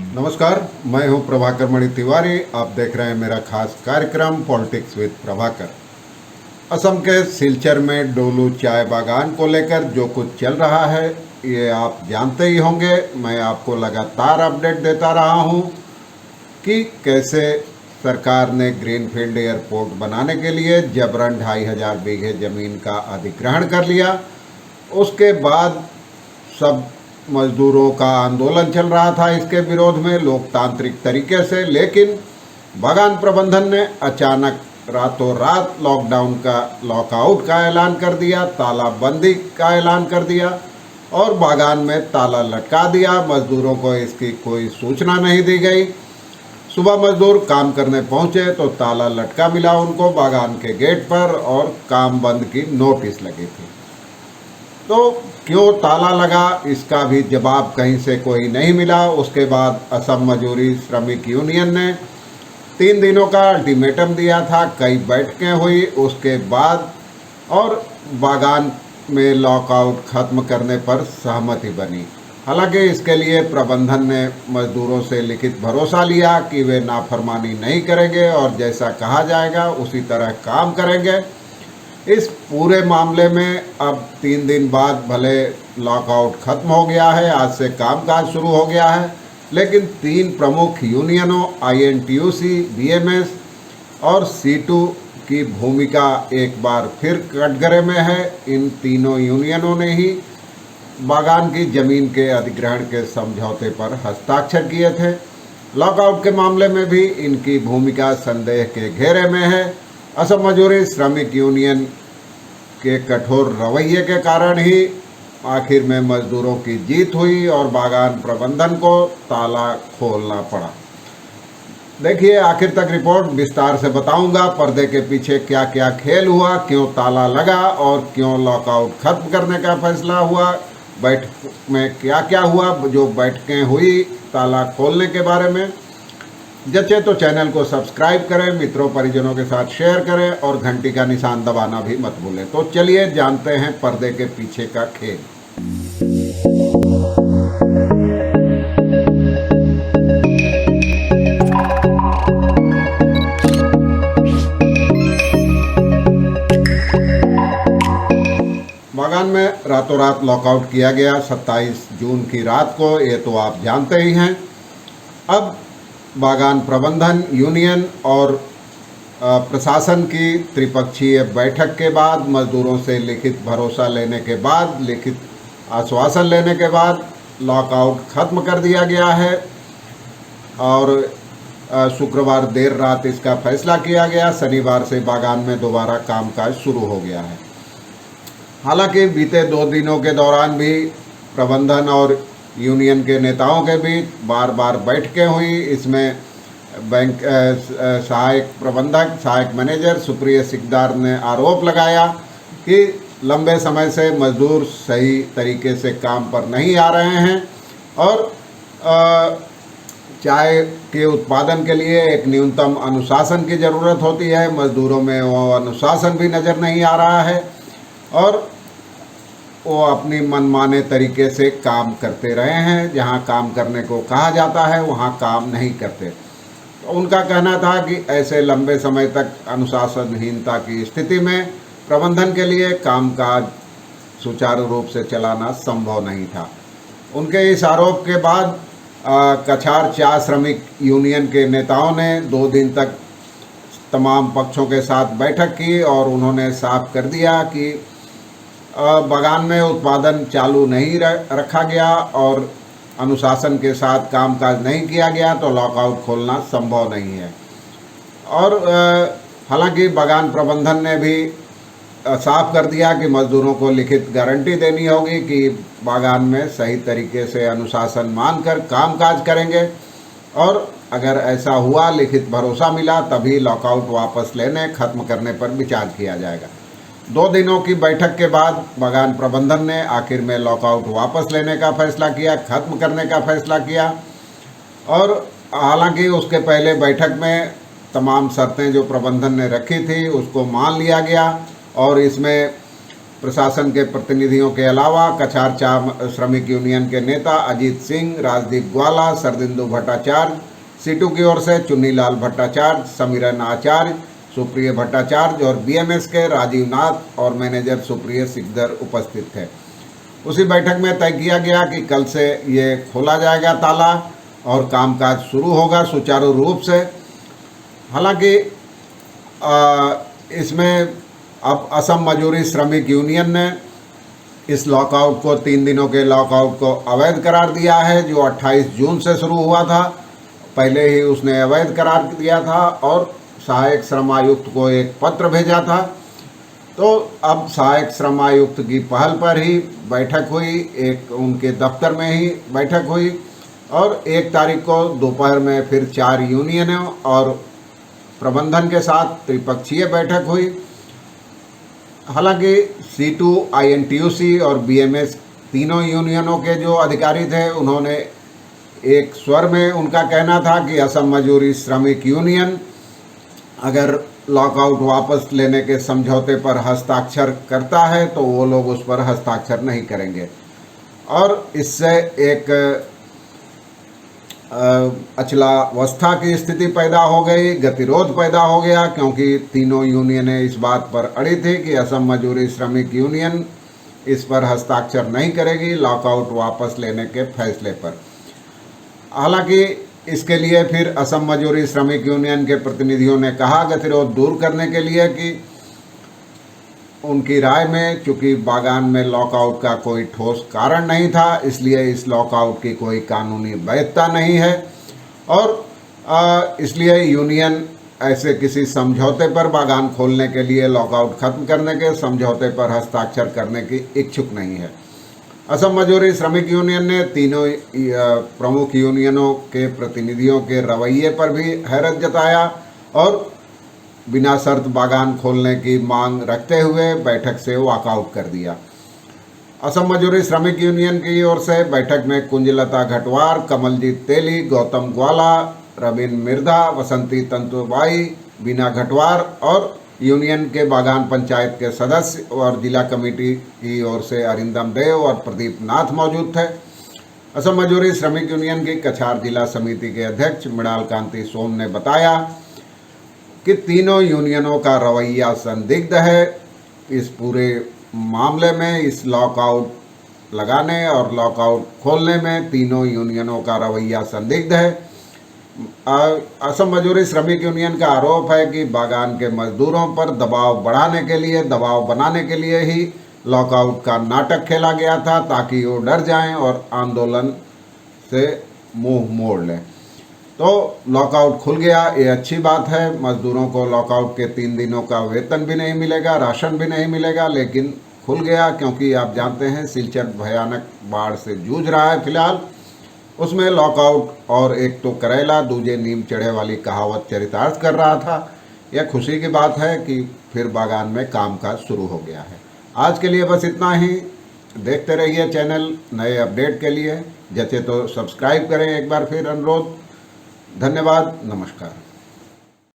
नमस्कार, मैं हूं प्रभाकर मणि तिवारी। आप देख रहे हैं मेरा खास कार्यक्रम पॉलिटिक्स विद प्रभाकर। असम के सिलचर में डोलू चाय बागान को लेकर जो कुछ चल रहा है ये आप जानते ही होंगे। मैं आपको लगातार अपडेट देता रहा हूं कि कैसे सरकार ने ग्रीनफील्ड एयरपोर्ट बनाने के लिए जबरन 2500 बीघे ज़मीन का अधिग्रहण कर लिया। उसके बाद सब मजदूरों का आंदोलन चल रहा था इसके विरोध में लोकतांत्रिक तरीके से, लेकिन बागान प्रबंधन ने अचानक रातों रात लॉकआउट का ऐलान कर दिया, तालाबंदी का ऐलान कर दिया और बागान में ताला लटका दिया। मजदूरों को इसकी कोई सूचना नहीं दी गई। सुबह मजदूर काम करने पहुंचे तो ताला लटका मिला उनको बागान के गेट पर और काम बंद की नोटिस लगी थी। तो क्यों ताला लगा इसका भी जवाब कहीं से कोई नहीं मिला। उसके बाद असम मजदूरी श्रमिक यूनियन ने 3 दिनों का अल्टीमेटम दिया था, कई बैठकें हुई उसके बाद और बागान में लॉकआउट खत्म करने पर सहमति बनी। हालांकि इसके लिए प्रबंधन ने मजदूरों से लिखित भरोसा लिया कि वे नाफरमानी नहीं करेंगे और जैसा कहा जाएगा उसी तरह काम करेंगे। इस पूरे मामले में अब 3 दिन बाद भले लॉकआउट खत्म हो गया है, आज से कामकाज शुरू हो गया है, लेकिन 3 प्रमुख यूनियनों INTUC, BMS और C2 की भूमिका एक बार फिर कटघरे में है। इन तीनों यूनियनों ने ही बागान की जमीन के अधिग्रहण के समझौते पर हस्ताक्षर किए थे। लॉकआउट के मामले में भी इनकी भूमिका संदेह के घेरे में है। असम मजदूरी श्रमिक यूनियन के कठोर रवैये के कारण ही आखिर में मजदूरों की जीत हुई और बागान प्रबंधन को ताला खोलना पड़ा। देखिए, आखिर तक रिपोर्ट विस्तार से बताऊंगा। पर्दे के पीछे क्या क्या खेल हुआ, क्यों ताला लगा और क्यों लॉकआउट खत्म करने का फैसला हुआ, बैठक में क्या क्या हुआ, जो बैठकें हुई ताला खोलने के बारे में। जचे तो चैनल को सब्सक्राइब करें, मित्रों परिजनों के साथ शेयर करें और घंटी का निशान दबाना भी मत भूलें। तो चलिए जानते हैं पर्दे के पीछे का खेल। बागान में रातों रात लॉकआउट किया गया 27 जून की रात को, ये तो आप जानते ही हैं। अब बागान प्रबंधन, यूनियन और प्रशासन की त्रिपक्षीय बैठक के बाद, मजदूरों से लिखित भरोसा लेने के बाद, लिखित आश्वासन लेने के बाद लॉकआउट खत्म कर दिया गया है और शुक्रवार देर रात इसका फैसला किया गया। शनिवार से बागान में दोबारा कामकाज शुरू हो गया है। हालांकि बीते 2 दिनों के दौरान भी प्रबंधन और यूनियन के नेताओं के बीच बार बार बैठकें हुई। इसमें बैंक सहायक प्रबंधक, सहायक मैनेजर सुप्रिय सिकदार ने आरोप लगाया कि लंबे समय से मजदूर सही तरीके से काम पर नहीं आ रहे हैं और चाय के उत्पादन के लिए एक न्यूनतम अनुशासन की ज़रूरत होती है। मजदूरों में वो अनुशासन भी नज़र नहीं आ रहा है और वो अपनी मनमाने तरीके से काम करते रहे हैं। जहां काम करने को कहा जाता है वहां काम नहीं करते। तो उनका कहना था कि ऐसे लंबे समय तक अनुशासनहीनता की स्थिति में प्रबंधन के लिए कामकाज सुचारू रूप से चलाना संभव नहीं था। उनके इस आरोप के बाद कछार चाय श्रमिक यूनियन के नेताओं ने 2 दिन तक तमाम पक्षों के साथ बैठक की और उन्होंने साफ कर दिया कि बागान में उत्पादन चालू नहीं रखा गया और अनुशासन के साथ कामकाज नहीं किया गया तो लॉकआउट खोलना संभव नहीं है। और हालांकि बागान प्रबंधन ने भी साफ कर दिया कि मजदूरों को लिखित गारंटी देनी होगी कि बागान में सही तरीके से अनुशासन मानकर कामकाज करेंगे और अगर ऐसा हुआ, लिखित भरोसा मिला, तभी लॉकआउट वापस लेने, खत्म करने पर विचार किया जाएगा। 2 दिनों की बैठक के बाद बागान प्रबंधन ने आखिर में लॉकआउट वापस लेने का फैसला किया, खत्म करने का फैसला किया। और हालांकि उसके पहले बैठक में तमाम शर्तें जो प्रबंधन ने रखी थी उसको मान लिया गया और इसमें प्रशासन के प्रतिनिधियों के अलावा कछार चाय श्रमिक यूनियन के नेता अजीत सिंह, राजदीप ग्वाला, सरदिंदु भट्टाचार्य, सीटू की ओर से चुन्नीलाल भट्टाचार्य, समीरन आचार्य, सुप्रिय भट्टाचार्य और बीएमएस के राजीव नाथ और मैनेजर सुप्रिय सिकदर उपस्थित थे। उसी बैठक में तय किया गया कि कल से ये खोला जाएगा ताला और कामकाज शुरू होगा सुचारू रूप से। हालांकि इसमें अब असम मजदूरी श्रमिक यूनियन ने इस लॉकआउट को 3 दिनों के लॉकआउट को अवैध करार दिया है, जो 28 जून से शुरू हुआ था। पहले ही उसने अवैध करार दिया था और सहायक श्रम आयुक्त को एक पत्र भेजा था। तो अब सहायक श्रम आयुक्त की पहल पर ही बैठक हुई, एक उनके दफ्तर में ही बैठक हुई और 1 तारीख को दोपहर में फिर 4 यूनियनों और प्रबंधन के साथ त्रिपक्षीय बैठक हुई। हालांकि सीटू, आईएनटीयूसी और बीएमएस तीनों यूनियनों के जो अधिकारी थे, उन्होंने एक स्वर में उनका कहना था कि असम मजदूरी श्रमिक यूनियन अगर लॉकआउट वापस लेने के समझौते पर हस्ताक्षर करता है तो वो लोग उस पर हस्ताक्षर नहीं करेंगे। और इससे एक अचलावस्था की स्थिति पैदा हो गई, गतिरोध पैदा हो गया, क्योंकि तीनों यूनियनें इस बात पर अड़ी थी कि असम मजदूरी श्रमिक यूनियन इस पर हस्ताक्षर नहीं करेगी लॉकआउट वापस लेने के फैसले पर। हालांकि इसके लिए फिर असम मजदूरी श्रमिक यूनियन के प्रतिनिधियों ने कहा गतिरोध दूर करने के लिए कि उनकी राय में चूंकि बागान में लॉकआउट का कोई ठोस कारण नहीं था, इसलिए इस लॉकआउट की कोई कानूनी वैधता नहीं है और इसलिए यूनियन ऐसे किसी समझौते पर बागान खोलने के लिए लॉकआउट खत्म करने के समझौते पर हस्ताक्षर करने की इच्छुक नहीं है। असम मजदूरी श्रमिक यूनियन ने तीनों प्रमुख यूनियनों के प्रतिनिधियों के रवैये पर भी हैरत जताया और बिना शर्त बागान खोलने की मांग रखते हुए बैठक से वॉकआउट कर दिया। असम मजदूरी श्रमिक यूनियन की ओर से बैठक में कुंजलता घटवार, कमलजीत तेली, गौतम ग्वाला, रवीन मिर्धा, वसंती तंतुबाई, बीना घटवार और यूनियन के बागान पंचायत के सदस्य और जिला कमेटी की ओर से अरिंदम देव और प्रदीप नाथ मौजूद थे। असम मजदूरी श्रमिक यूनियन की कछार जिला समिति के अध्यक्ष मृणाल कांति सोम ने बताया कि तीनों यूनियनों का रवैया संदिग्ध है। इस पूरे मामले में इस लॉकआउट लगाने और लॉकआउट खोलने में तीनों यूनियनों का रवैया संदिग्ध है। असम मजदूरी श्रमिक यूनियन का आरोप है कि बागान के मजदूरों पर दबाव बनाने के लिए ही लॉकआउट का नाटक खेला गया था, ताकि वो डर जाएं और आंदोलन से मुंह मोड़ लें। तो लॉकआउट खुल गया, ये अच्छी बात है। मजदूरों को लॉकआउट के 3 दिनों का वेतन भी नहीं मिलेगा, राशन भी नहीं मिलेगा, लेकिन खुल गया क्योंकि आप जानते हैं सिलचर भयानक बाढ़ से जूझ रहा है फिलहाल। उसमें लॉकआउट और एक तो करेला दूजे नीम चढ़े वाली कहावत चरितार्थ कर रहा था। यह खुशी की बात है कि फिर बागान में कामकाज शुरू हो गया है। आज के लिए बस इतना ही। देखते रहिए चैनल, नए अपडेट के लिए जैसे तो सब्सक्राइब करें। एक बार फिर अनुरोध। धन्यवाद, नमस्कार।